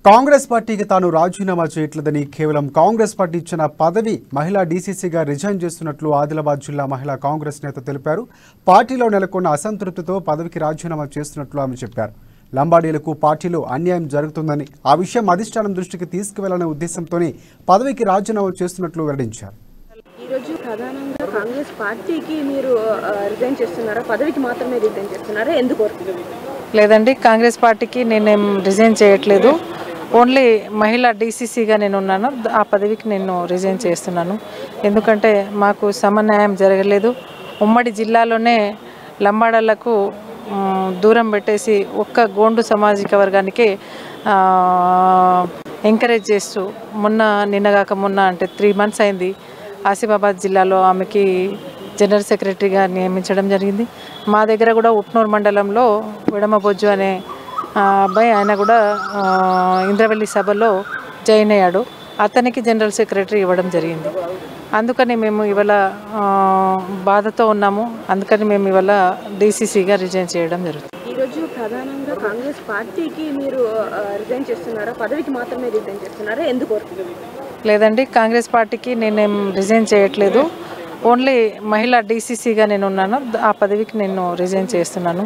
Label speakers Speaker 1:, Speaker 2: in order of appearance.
Speaker 1: కాంగ్రెస్ పార్టీకి తాను రాజీనామా చేయట్లేదని కేవలం కాంగ్రెస్ పార్టీ ఇచ్చిన పదవి మహిళా డీసీసీగా రిజైన్ చేస్తున్నట్లు ఆదిలాబాద్ జిల్లా మహిళా కాంగ్రెస్ నేత తెలిపారు. పార్టీలో నెలకొన్న అసంతృప్తితో పదవికి రాజీనామా చేస్తున్నట్లు ఆమె చెప్పారు. లంబాడీలకు పార్టీలో అన్యాయం జరుగుతుందని, ఆ విషయం అధిష్టానం దృష్టికి తీసుకువెళ్లనే ఉద్దేశంతోనే పదవికి రాజీనామా చేస్తున్నట్లు వెల్లడించారు.
Speaker 2: ఈరోజు ప్రధానంగా కాంగ్రెస్ పార్టీకి మీరు రిజైన్ చేస్తున్నారా, పదవికి మాత్రమే రిజైన్ చేస్తున్నారా, ఎందుకు?
Speaker 3: లేదండి, కాంగ్రెస్ పార్టీకి నేనేం రిజైన్ చేయట్లేదు. ఓన్లీ మహిళా డీసీసీగా నేను ఉన్నాను. ఆ పదవికి నేను రిజైన్ చేస్తున్నాను. ఎందుకంటే మాకు సమన్యాయం జరగలేదు. ఉమ్మడి జిల్లాలోనే లంబాడలకు దూరం పెట్టేసి ఒక్క గోండు సామాజిక వర్గానికి ఎంకరేజ్ చేస్తూ నిన్నగాక అంటే 3 months అయింది. ఆసిఫాబాద్ జిల్లాలో ఆమెకి జనరల్ సెక్రటరీగా నియమించడం జరిగింది. మా దగ్గర కూడా ఉట్నూరు మండలంలో విడమబొజ్జు అనే అబ్బాయి, ఆయన కూడా ఇంద్రవెల్లి సభలో జాయిన్ అయ్యాడు. అతనికి జనరల్ సెక్రటరీ ఇవ్వడం జరిగింది. అందుకని మేము ఇవాళ బాధతో ఉన్నాము. అందుకని మేము ఇవాళ డీసీసీగా రిజైన్ చేయడం జరుగుతుంది.
Speaker 2: ఈరోజు ప్రధానంగా కాంగ్రెస్ పార్టీకి మీరు రిజైన్ చేస్తున్నారా, పదవికి మాత్రమే రిజైన్ చేస్తున్నారా, ఎందుకు?
Speaker 3: లేదండి, కాంగ్రెస్ పార్టీకి నేనేం రిజైన్ చేయట్లేదు. ఓన్లీ మహిళా డీసీసీగా నేను ఉన్నాను. ఆ పదవికి నేను రిజైన్ చేస్తున్నాను.